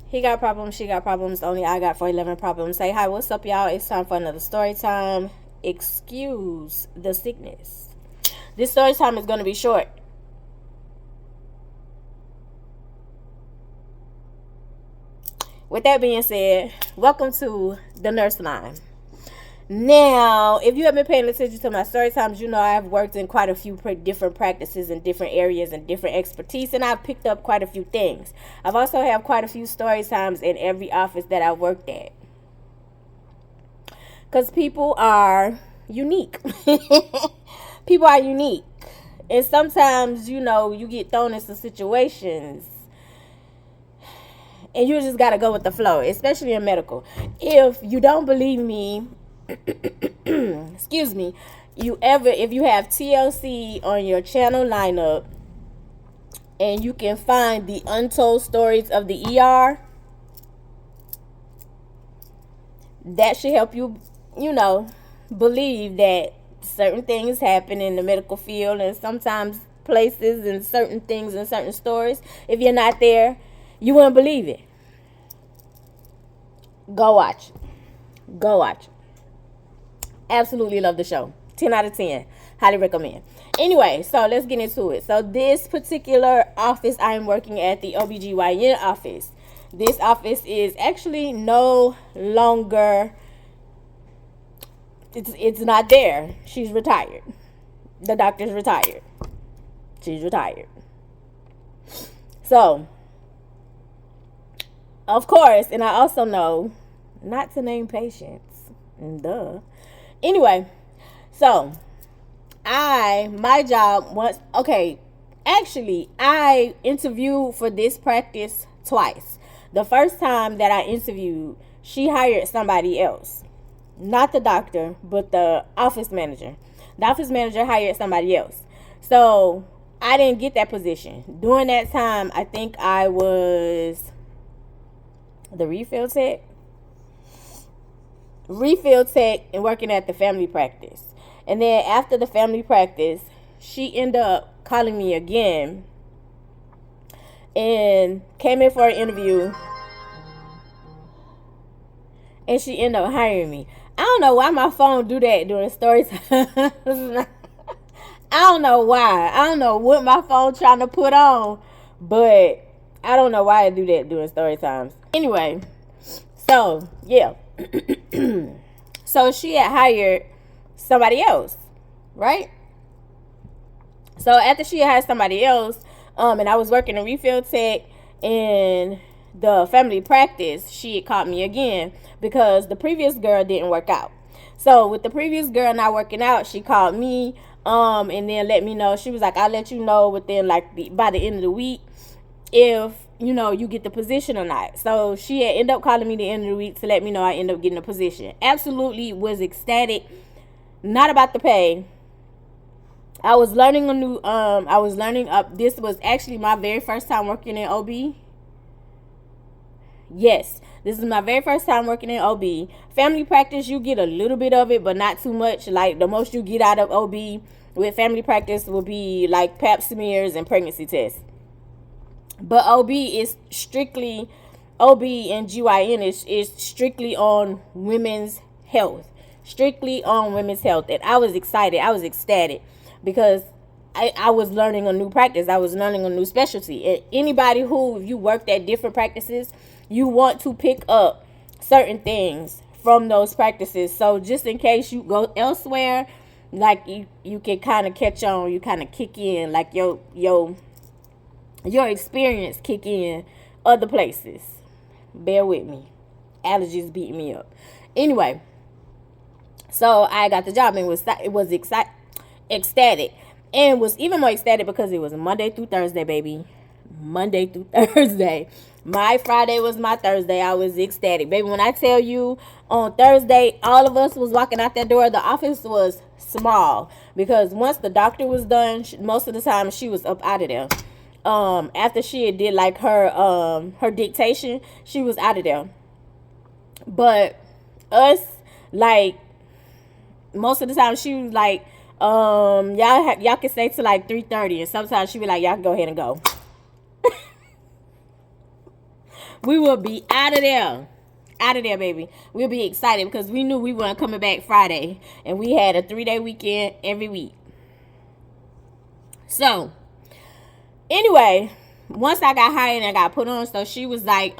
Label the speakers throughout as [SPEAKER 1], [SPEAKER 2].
[SPEAKER 1] He got problems, she got problems, only I got 411 problems. Say hi, what's up, y'all? It's time for another story time. Excuse the sickness. This story time is going to be short. With that being said, welcome to the Nurse Line. Now, if you have been paying attention to my story times, you know I've worked in quite a few different practices in different areas and different expertise, and I've picked up quite a few things. I've also had quite a few story times in every office that I've worked at. Because people are unique. People are unique. And sometimes, you know, you get thrown into situations and you just got to go with the flow, especially in medical. If you don't believe me, excuse me, if you have TLC on your channel lineup and you can find the untold stories of the ER, that should help you, you know, believe that certain things happen in the medical field and sometimes places and certain things and certain stories. If you're not there, you wouldn't believe it. Go watch. Go watch. Absolutely love the show. 10 out of 10. Highly recommend. Anyway, so let's get into it. So this particular office, I'm working at the OBGYN office. This office is actually no longer, it's not there. She's retired. The doctor's retired. She's retired. So, of course, and I also know not to name patients. Duh. Anyway, so my job was, okay, actually, I interviewed for this practice twice. The first time that I interviewed, she hired somebody else. Not the doctor, but the office manager. The office manager hired somebody else. So I didn't get that position. During that time, I think I was the refill tech and working at the family practice. And then after the family practice, she ended up calling me again and came in for an interview, and she ended up hiring me. I don't know why my phone do that during story time. I don't know why. I don't know what my phone trying to put on, but I don't know why I do that during story times. Anyway, so yeah. So she had hired somebody else, right? So after she had hired somebody else, and I was working in refill tech and the family practice, she had called me again because the previous girl didn't work out. So with the previous girl not working out, she called me and then let me know. She was like, I'll let you know within by the end of the week if, you know, you get the position or not. So she had ended up calling me the end of the week to let me know I ended up getting a position. Absolutely was ecstatic. Not about the pay. I was learning this was actually my very first time working in OB. Yes, this is my very first time working in OB. Family practice, you get a little bit of it, but not too much. Like, the most you get out of OB with family practice will be like pap smears and pregnancy tests. But OB and GYN is strictly on women's health. Strictly on women's health. And I was excited. I was ecstatic because I was learning a new practice. I was learning a new specialty. And anybody who, if you worked at different practices, you want to pick up certain things from those practices. So just in case you go elsewhere, like you can kind of catch on, you kind of kick in, like your experience kick in other places. Bear with me. Allergies beat me up. Anyway, so I got the job and it was ecstatic. And was even more ecstatic because it was Monday through Thursday, baby. Monday through Thursday. My Friday was my Thursday. I was ecstatic, baby. When I tell you, on Thursday, all of us was walking out that door. The office was small because once the doctor was done, most of the time she was up out of there. After she did like her dictation, she was out of there. But us, like, most of the time she was like, y'all can stay till like 3:30, and sometimes she be like, y'all can go ahead and go. We will be out of there. Out of there, baby. We'll be excited because we knew we weren't coming back Friday. And we had a 3-day weekend every week. So, anyway, once I got hired and I got put on, so she was like,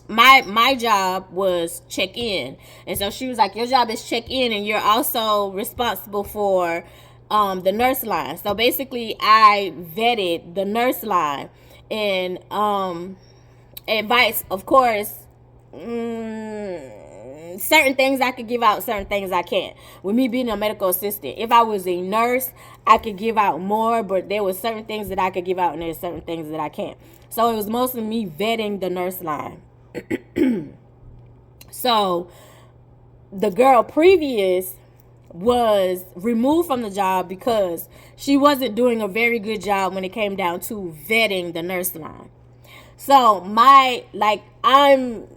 [SPEAKER 1] my job was check in. And so she was like, your job is check in and you're also responsible for the nurse line. So basically I vetted the nurse line and advice, of course. Certain things I could give out, certain things I can't. With me being a medical assistant, if I was a nurse, I could give out more, but there were certain things that I could give out and there's certain things that I can't. So it was mostly me vetting the nurse line. So the girl previous was removed from the job because she wasn't doing a very good job when it came down to vetting the nurse line. So I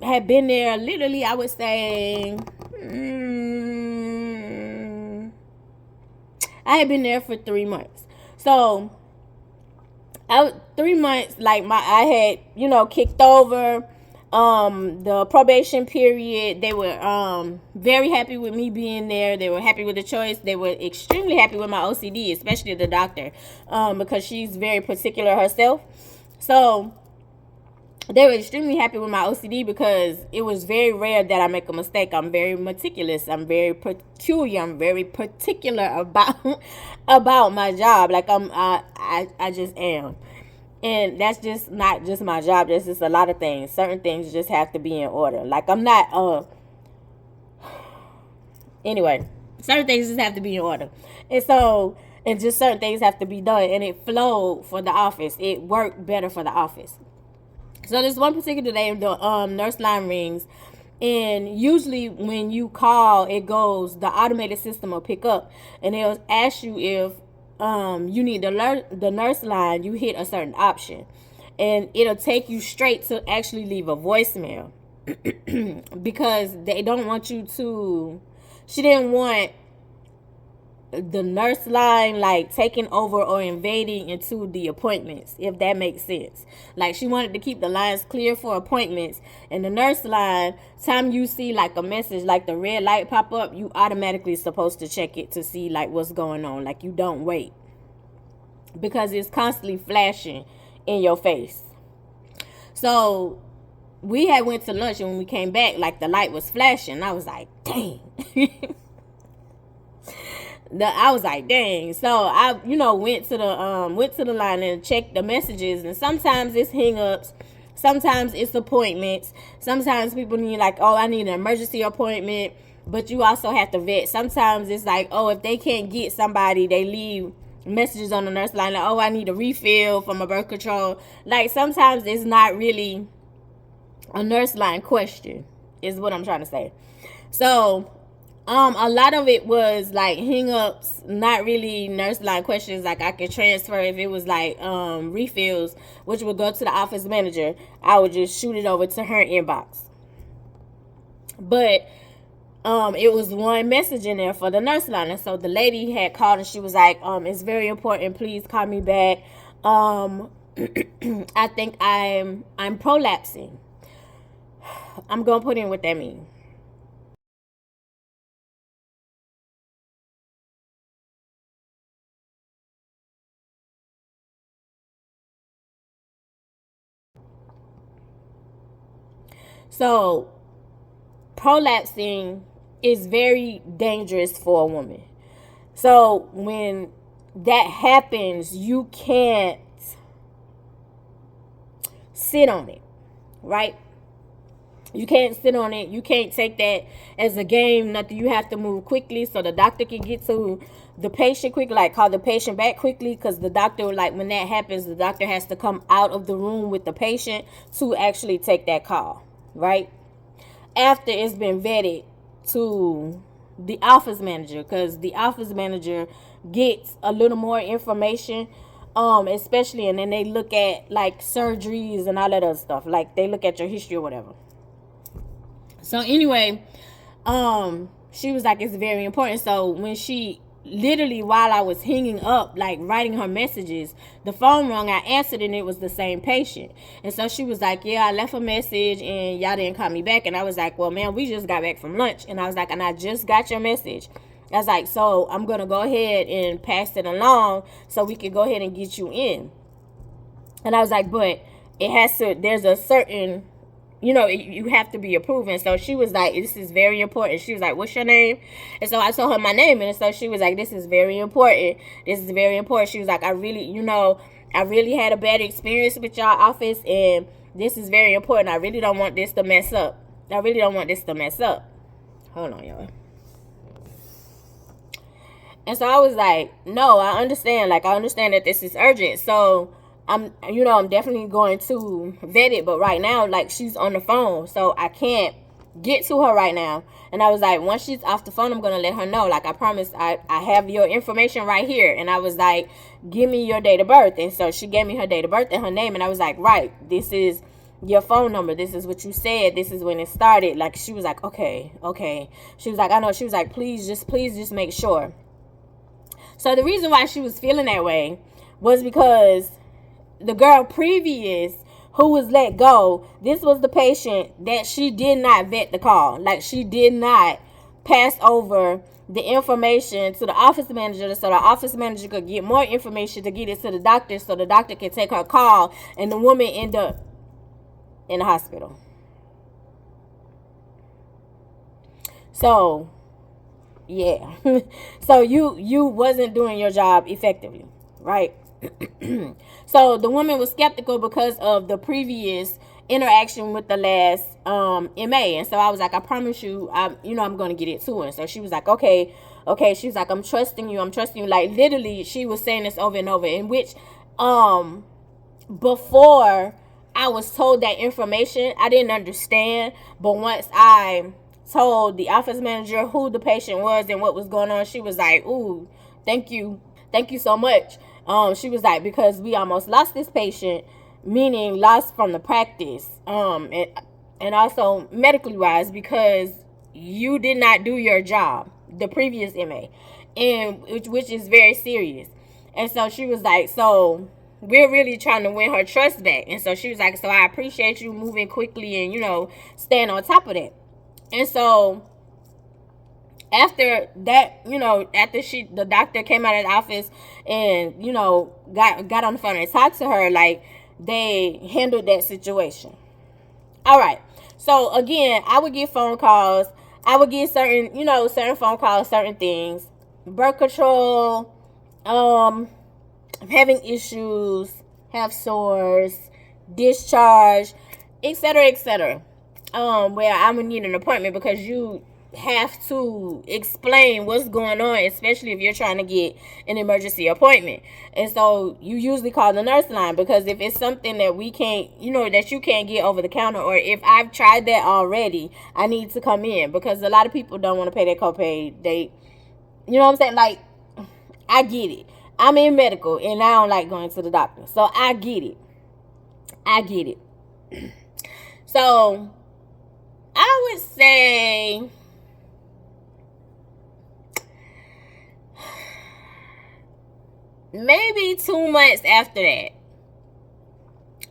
[SPEAKER 1] had been there literally, I would say, I had been there for 3 months. So 3 months, I had, kicked over the probation period. They were very happy with me being there. They were happy with the choice. They were extremely happy with my OCD, especially the doctor, because she's very particular herself. So they were extremely happy with my OCD because it was very rare that I make a mistake. I'm very meticulous. I'm very peculiar. I'm very particular about my job. I just am. And that's just not just my job. That's just a lot of things. Certain things just have to be in order. I'm not, anyway, certain things just have to be in order. And just certain things have to be done. And it flowed for the office. It worked better for the office. So this one particular day, the nurse line rings. And usually when you call, the automated system will pick up. And it'll ask you if you need the nurse line. You hit a certain option. And it'll take you straight to actually leave a voicemail. Because they don't want you to... She didn't want the nurse line taking over or invading into the appointments, if that makes sense. She wanted to keep the lines clear for appointments, and the nurse line, time you see a message the red light pop up, you automatically supposed to check it to see what's going on. You don't wait, because it's constantly flashing in your face. So we had went to lunch, and when we came back, the light was flashing. I was like, dang. I was like, dang. So I, went to the line and checked the messages. And sometimes it's hang-ups. Sometimes it's appointments. Sometimes people need I need an emergency appointment. But you also have to vet. Sometimes it's if they can't get somebody, they leave messages on the nurse line. I need a refill for my birth control. Sometimes it's not really a nurse line question, is what I'm trying to say. So a lot of it was hang-ups, not really nurse line questions. I could transfer if it was refills, which would go to the office manager. I would just shoot it over to her inbox. But it was one message in there for the nurse line, and so the lady had called and she was like, it's very important, please call me back. I think I'm prolapsing. I'm gonna put in what that means. So, prolapsing is very dangerous for a woman. So, when that happens, you can't sit on it, right? You can't sit on it. You can't take that as a game. Nothing. You have to move quickly so the doctor can get to the patient quickly, call the patient back quickly, because the doctor, when that happens, the doctor has to come out of the room with the patient to actually take that call, right? After it's been vetted to the office manager, because the office manager gets a little more information, especially, and then they look at surgeries and all that other stuff. They look at your history or whatever. So anyway, she was like, it's very important. So when she literally while I was hanging up, like writing her messages, the phone rang. I answered and it was the same patient. And so she was like, yeah, I left a message and y'all didn't call me back. And I was like, well, man, we just got back from lunch. And I was like, and I just got your message. I was like, so I'm going to go ahead and pass it along so we can go ahead and get you in. And I was like, but it has to, there's a certain, you have to be approved. And so she was like, this is very important. She was like, what's your name? And so I told her my name. And so she was like, this is very important. This is very important. She was like, I really had a bad experience with y'all office. And this is very important. I really don't want this to mess up. Hold on, y'all. And so I was like, no, I understand. Like, I understand that this is urgent. So I'm definitely going to vet it. But right now, like, she's on the phone. So I can't get to her right now. And I was like, once she's off the phone, I'm going to let her know. Like, I promise I have your information right here. And I was like, give me your date of birth. And so she gave me her date of birth and her name. And I was like, right, this is your phone number. This is what you said. This is when it started. Like, she was like, okay. She was like, I know. She was like, please just make sure. So the reason why she was feeling that way was because the girl previous who was let go, this was the patient that she did not vet the call. Like, she did not pass over the information to the office manager so the office manager could get more information to get it to the doctor so the doctor can take her call, and the woman ended up in the hospital. So yeah. So you wasn't doing your job effectively, right? So the woman was skeptical because of the previous interaction with the last MA. And so I was like, I promise you, I'm going to get it to her. And so she was like, okay. She was like, I'm trusting you. Like, literally, she was saying this over and over, in which before I was told that information, I didn't understand. But once I told the office manager who the patient was and what was going on, she was like, ooh, thank you so much. She was like, because we almost lost this patient, meaning lost from the practice, and also medically wise, because you did not do your job, the previous MA, and which is very serious. And so she was like, so we're really trying to win her trust back. And so she was like, so I appreciate you moving quickly and staying on top of that. And so after that, after the doctor came out of the office and, got on the phone and talked to her, like, they handled that situation. All right. So again, I would get phone calls. I would get certain phone calls, certain things. Birth control, having issues, have sores, discharge, etc. Where I'm gonna need an appointment because you have to explain what's going on, especially if you're trying to get an emergency appointment. And so you usually call the nurse line, because if it's something that we can't, that you can't get over the counter, or if I've tried that already, I need to come in, because a lot of people don't want to pay their copay. They, you know what I'm saying? Like, I get it. I'm in medical and I don't like going to the doctor. So I get it. So I would say maybe 2 months after that,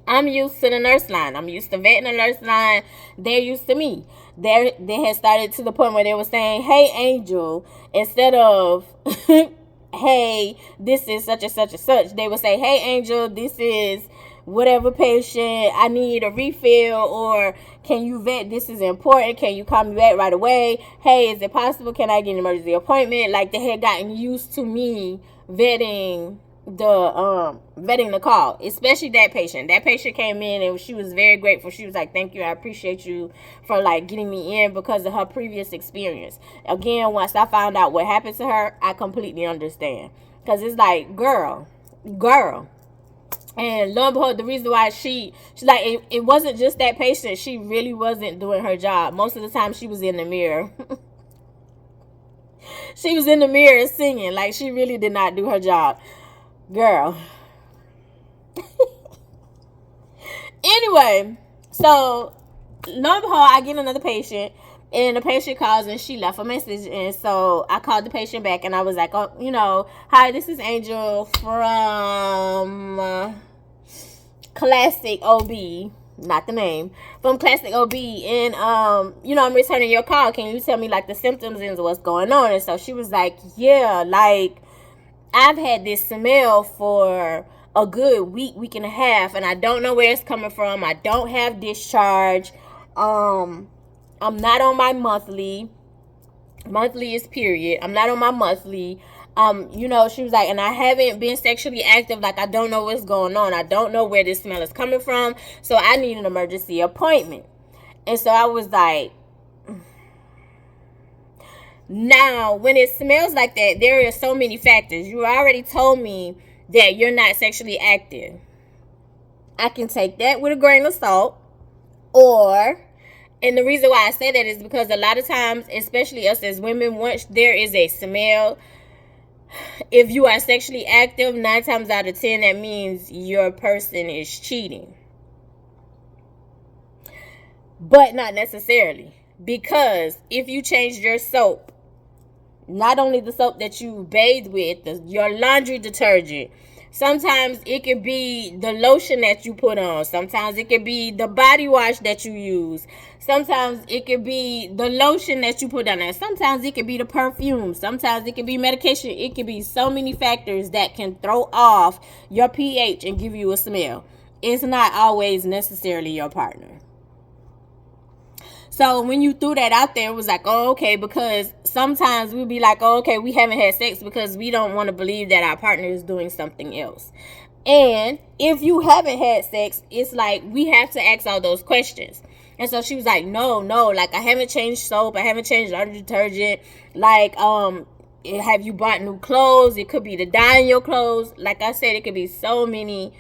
[SPEAKER 1] I'm used to the nurse line. I'm used to vetting the nurse line. They're used to me. They had started to the point where they were saying, hey, Angel, instead of, hey, this is such and such and such. They would say, hey, Angel, this is whatever patient, I need a refill, or can you vet, this is important, can you call me back right away, hey, is it possible, can I get an emergency appointment? Like, they had gotten used to me vetting the call, especially that patient came in and she was very grateful. She was like, thank you, I appreciate you for like getting me in because of her previous experience. Again, once I found out what happened to her, I completely understand, because it's like, girl. And lo and behold, the reason why she like, it wasn't just that patient. She really wasn't doing her job. Most of the time she was in the mirror. She was in the mirror singing. Like, she really did not do her job. Girl. Anyway, so lo and behold, I get another patient. And the patient calls and she left a message. And so I called the patient back and I was like, oh, you know, hi, this is Angel from Classic OB. Not the name. From Classic OB. And, you know, I'm returning your call. Can you tell me, like, the symptoms and what's going on? And so she was like, yeah, like, I've had this smell for a good week and a half, and I don't know where it's coming from. I don't have discharge. I'm not on my monthly. Monthly is period. I'm not on my monthly. You know, she was like, and I haven't been sexually active. Like, I don't know what's going on. I don't know where this smell is coming from. So I need an emergency appointment. And so I was like, now, when it smells like that, there are so many factors. You already told me that you're not sexually active. I can take that with a grain of salt. Or, and the reason why I say that is because a lot of times, especially us as women, once there is a smell, if you are sexually active, 9 times out of 10, that means your person is cheating. But not necessarily. Because if you changed your soap, not only the soap that you bathe with, your laundry detergent, sometimes it could be the lotion that you put on. Sometimes it could be the body wash that you use. Sometimes it could be the lotion that you put on there. Sometimes it could be the perfume. Sometimes it could be medication. It could be so many factors that can throw off your pH and give you a smell. It's not always necessarily your partner. So when you threw that out there, it was like, oh, okay, because sometimes we'll be like, oh, okay, we haven't had sex because we don't want to believe that our partner is doing something else. And if you haven't had sex, it's like we have to ask all those questions. And so she was like, no, like I haven't changed soap, I haven't changed laundry detergent, like have you bought new clothes? It could be the dye in your clothes. Like I said, it could be so many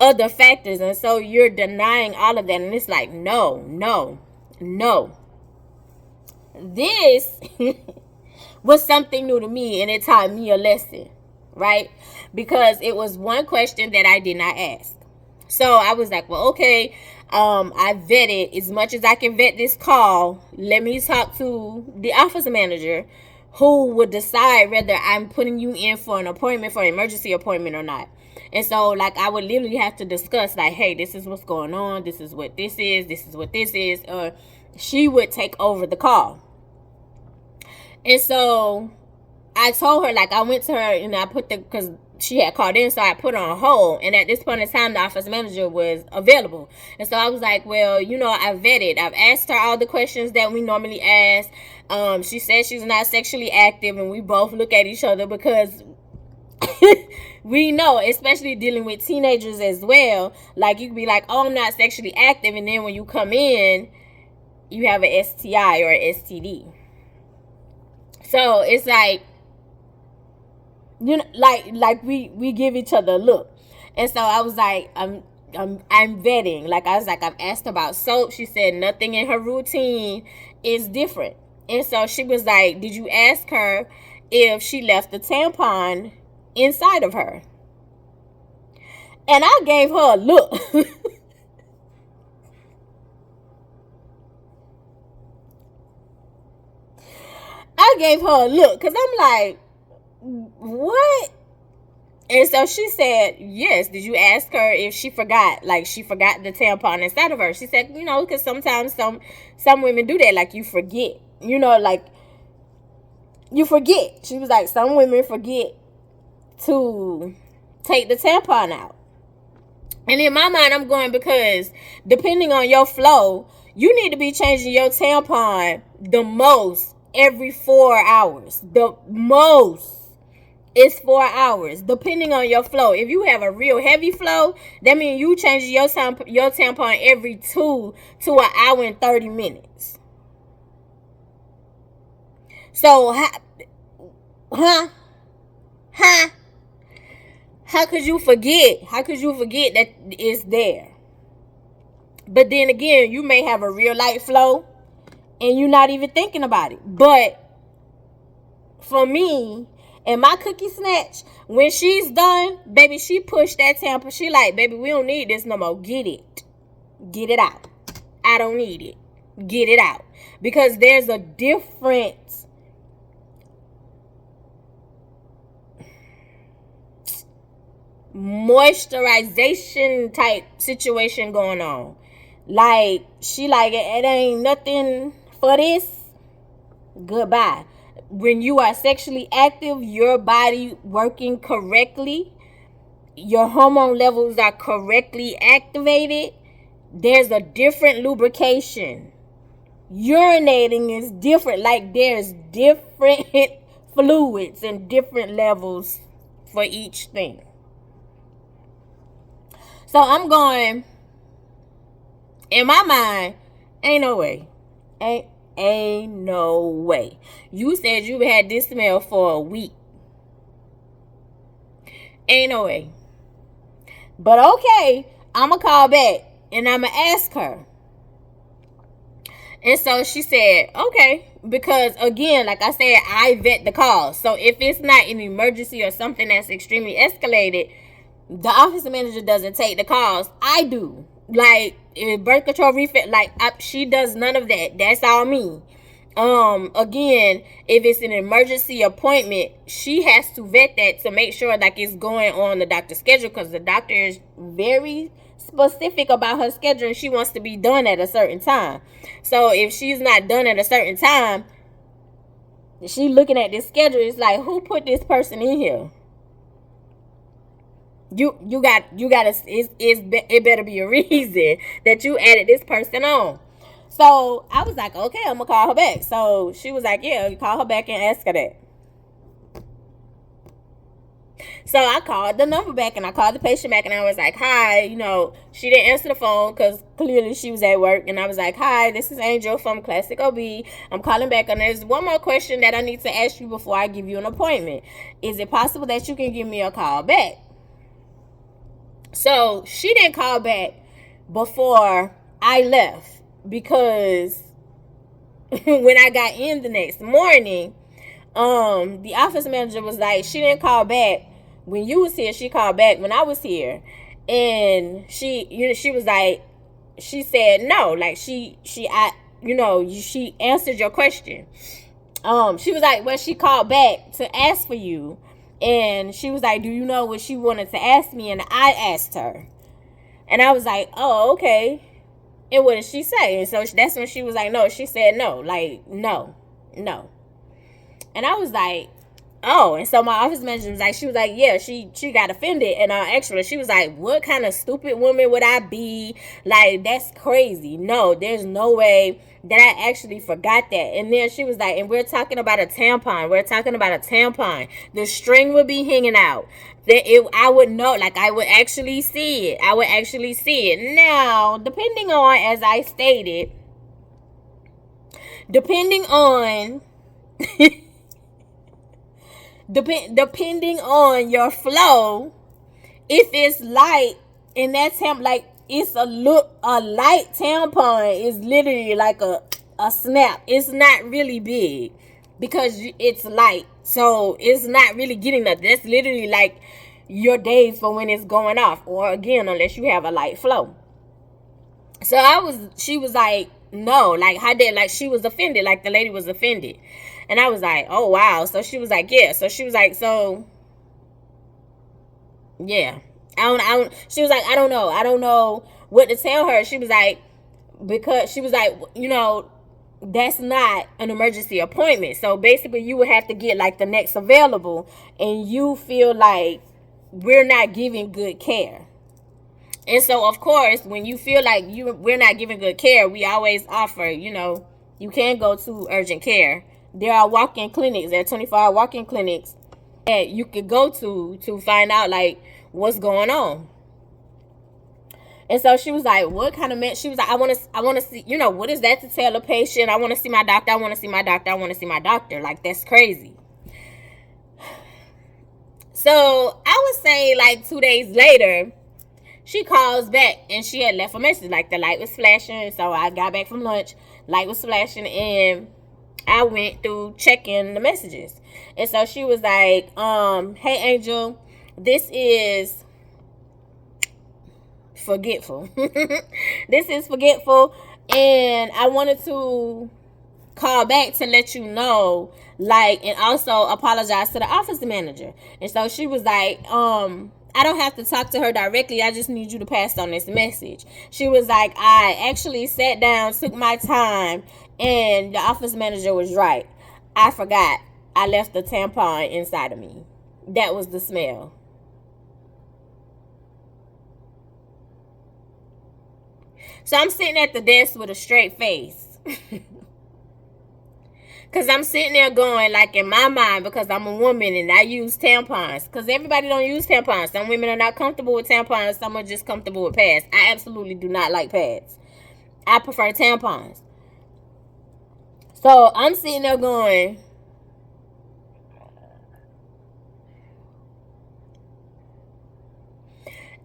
[SPEAKER 1] other factors, and so you're denying all of that. And it's like, no. This was something new to me, and it taught me a lesson, right? Because it was one question that I did not ask. So I was like, well, okay, I vetted as much as I can vet this call. Let me talk to the office manager who would decide whether I'm putting you in for an appointment, for an emergency appointment or not. And so, like, I would literally have to discuss, like, hey, this is what's going on. This is what this is. This is what this is. Or she would take over the call. And so I told her, like, I went to her and I put because she had called in, so I put her on hold. And at this point in time, the office manager was available. And so I was like, well, you know, I vetted. I've asked her all the questions that we normally ask. She said she's not sexually active, and we both look at each other because we know, especially dealing with teenagers as well, like you could be like, oh, I'm not sexually active, and then when you come in, you have an STI or an STD. So it's like, you know, like we give each other a look. And so I was like, I'm vetting. Like I was like, I've asked about soap. She said nothing in her routine is different. And so she was like, did you ask her if she left the tampon inside of her? And I gave her a look. I gave her a look because I'm like, what? And so she said, yes. Did you ask her if she forgot? Like, she forgot the tampon inside of her. She said, you know, because sometimes some women do that. Like, you forget. You know, like, you forget. She was like, some women forget to take the tampon out. And in my mind, I'm going, because depending on your flow, you need to be changing your tampon the most every 4 hours. The most is 4 hours, depending on your flow. If you have a real heavy flow, that means you change your tampon every 2 to an hour and 30 minutes. So, how could you forget? How could you forget that it's there? But then again, you may have a real light flow and you're not even thinking about it. But for me and my cookie snatch, when she's done, baby, she pushed that tampon. She like, baby, we don't need this no more. Get it. Get it out. I don't need it. get it out, because there's a different moisturization type situation going on. Like, she like, it ain't nothing for this, goodbye. When you are sexually active, your body working correctly, your hormone levels are correctly activated, there's a different lubrication. Urinating is different. Like, there's different fluids and different levels for each thing. So I'm going, in my mind, ain't no way. Ain't no way. You said you had this smell for a week. Ain't no way. But okay, I'ma call back and I'ma ask her. And so she said, okay, because again, like I said, I vet the call. So if it's not an emergency or something that's extremely escalated, the office manager doesn't take the calls. I do. Like, birth control refill, like, she does none of that. That's all me. Again, if it's an emergency appointment, she has to vet that to make sure like it's going on the doctor's schedule, because the doctor is very specific about her schedule and she wants to be done at a certain time. So if she's not done at a certain time, she looking at this schedule, it's like, who put this person in here? You got it better be a reason that you added this person on. So I was like, okay, I'm gonna call her back. So she was like, yeah, you call her back and ask her that. So I called the number back and I called the patient back and I was like, hi, she didn't answer the phone because clearly she was at work. And I was like, hi, this is Angel from Classic OB. I'm calling back and there's one more question that I need to ask you before I give you an appointment. Is it possible that you can give me a call back? So she didn't call back before I left, because when I got in the next morning, the office manager was like, she didn't call back when you was here, she called back when I was here. And she was like, she said no, like she answered your question. She was like, well, she called back to ask for you. And she was like, do you know what she wanted to ask me? And I asked her. And I was like, oh, okay. And what did she say? And so that's when she was like, no. She said no. Like, no. And I was like, oh. And so my office manager was like, she was like, yeah, she got offended. And actually, she was like, what kind of stupid woman would I be? Like, that's crazy. No, there's no way that I actually forgot that. And then she was like, and we're talking about a tampon. The string would be hanging out. I would know, like, I would actually see it. Now, depending on, as I stated, depending on your flow, if it's light and that's like, it's a light tampon is literally like a snap. It's not really big because it's light, so it's not really getting that. That's literally like your days for when it's going off, or again, unless you have a light flow. So she was like, no, like, how did, like, she was offended, like the lady was offended. And I was like, oh wow. So she was like, yeah. So she was like, so yeah. She was like, I don't know what to tell her. She was like, because she was like, that's not an emergency appointment. So basically you would have to get like the next available, and you feel like we're not giving good care. And so of course, when you feel like we're not giving good care, we always offer, you can go to urgent care. There are walk-in clinics, there are 24-hour walk-in clinics that you could go to find out like what's going on. And so she was like, what kind of man? She was like, I want to see, what is that to tell a patient? I want to see my doctor. Like, that's crazy. So I would say like 2 days later, she calls back and she had left a message. Like, the light was flashing. So I got back from lunch, light was flashing, and I went through checking the messages. And so she was like, hey Angel, this is Forgetful. This is Forgetful, And I wanted to call back to let you know, like, and also apologize to the office manager. And so she was like, I don't have to talk to her directly. I just need you to pass on this message. She was like, I actually sat down, took my time, and the office manager was right. I forgot. I left the tampon inside of me. That was the smell. So I'm sitting at the desk with a straight face. Because I'm sitting there going, like, in my mind, because I'm a woman and I use tampons. Because everybody don't use tampons. Some women are not comfortable with tampons. Some are just comfortable with pads. I absolutely do not like pads. I prefer tampons. So I'm sitting there going,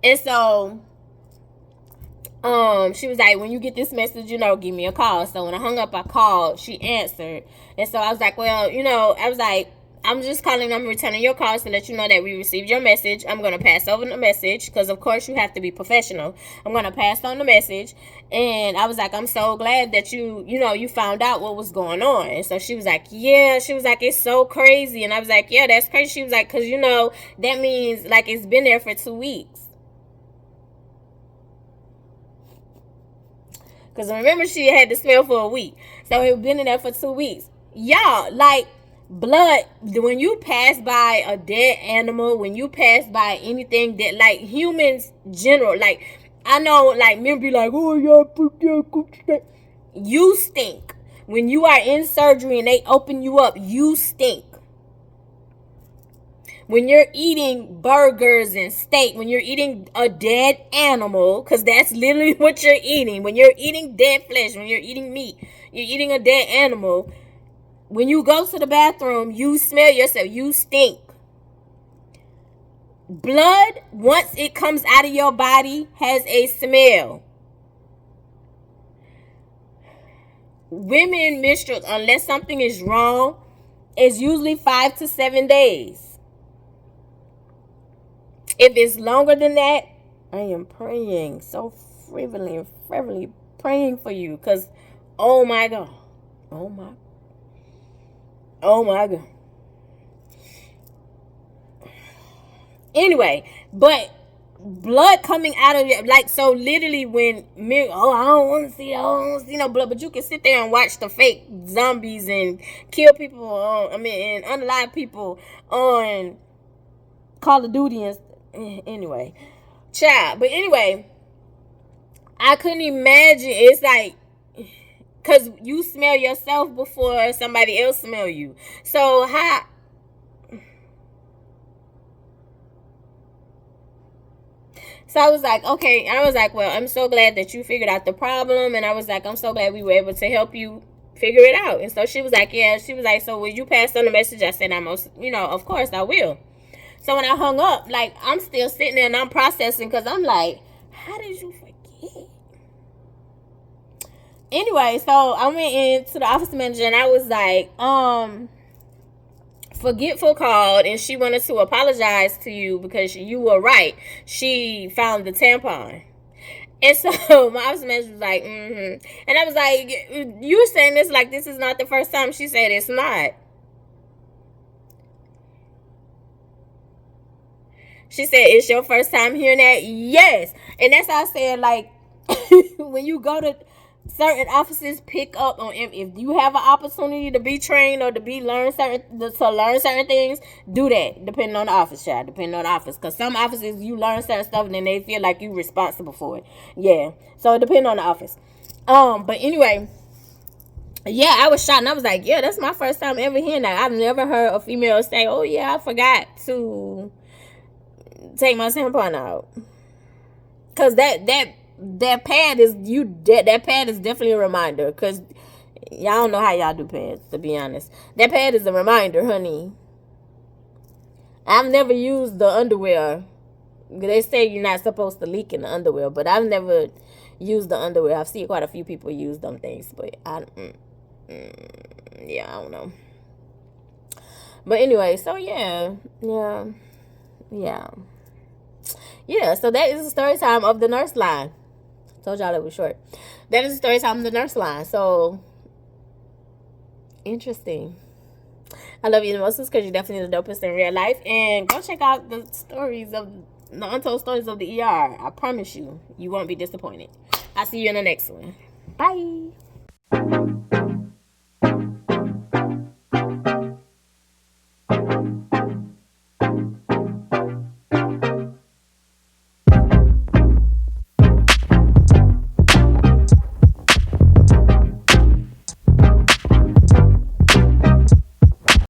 [SPEAKER 1] and so she was like, when you get this message, give me a call. So when I hung up, I called. She answered. And so I was like, well, I was like, I'm just calling. I'm returning your calls to let you know that we received your message. I'm going to pass over the message because, of course, you have to be professional. I'm going to pass on the message. And I was like, I'm so glad that you found out what was going on. And so she was like, yeah. She was like, it's so crazy. And I was like, yeah, that's crazy. She was like, because, that means, like, it's been there for 2 weeks. Because remember, she had the smell for a week. So it been in there for 2 weeks. Y'all, like, blood, when you pass by a dead animal, when you pass by anything that, like, humans general, like, I know, like, men be like, oh, y'all put that. You stink. When you are in surgery and they open you up, you stink. When you're eating burgers and steak, when you're eating a dead animal, because that's literally what you're eating. When you're eating dead flesh, when you're eating meat, you're eating a dead animal. When you go to the bathroom, you smell yourself. You stink. Blood, once it comes out of your body, has a smell. Women menstruate, unless something is wrong, is usually 5 to 7 days. If it's longer than that, I am praying so fervently praying for you. Because, oh my God. Oh my God. Anyway, but blood coming out of your, like, so literally when men, I don't want to see no blood, but you can sit there and watch the fake zombies and kill people and unalive people on Call of Duty and anyway, child. But anyway, I couldn't imagine. It's like, because you smell yourself before somebody else smell you. So how? So I was like, okay. I was like, well, I'm so glad that you figured out the problem. And I was like, I'm so glad we were able to help you figure it out. And so she was like, yeah. She was like, so will you pass on the message? I said, of course I will. So when I hung up, like, I'm still sitting there and I'm processing because I'm like, how did you forget? Anyway, so I went into the office manager and I was like, Forgetful called and she wanted to apologize to you because you were right. She found the tampon. And so my office manager was like, And I was like, you're saying this like this is not the first time. She said it's not. She said, it's your first time hearing that? Yes. And that's how I said, like, when you go to certain offices, pick up on, if you have an opportunity to be trained or to learn certain things, do that. Depending on the office, child. Depending on the office. Because some offices, you learn certain stuff and then they feel like you're responsible for it. Yeah. So it depends on the office. But anyway, yeah, I was shocked. And I was like, yeah, that's my first time ever hearing that. I've never heard a female say, oh, yeah, I forgot to take my tampon out, because that pad is that pad is definitely a reminder, because y'all don't know how y'all do pads, to be honest. That pad is a reminder, honey. I've never used the underwear. They say you're not supposed to leak in the underwear, but I've never used the underwear. I've seen quite a few people use them things, but I don't know. But anyway, so yeah, so that is the story time of the nurse line. Told y'all it was short. that is the story time of the nurse line. So interesting. I love you the most because you're definitely the dopest in real life. And go check out the untold stories of the ER. I promise you, you won't be disappointed. I'll see you in the next one. Bye.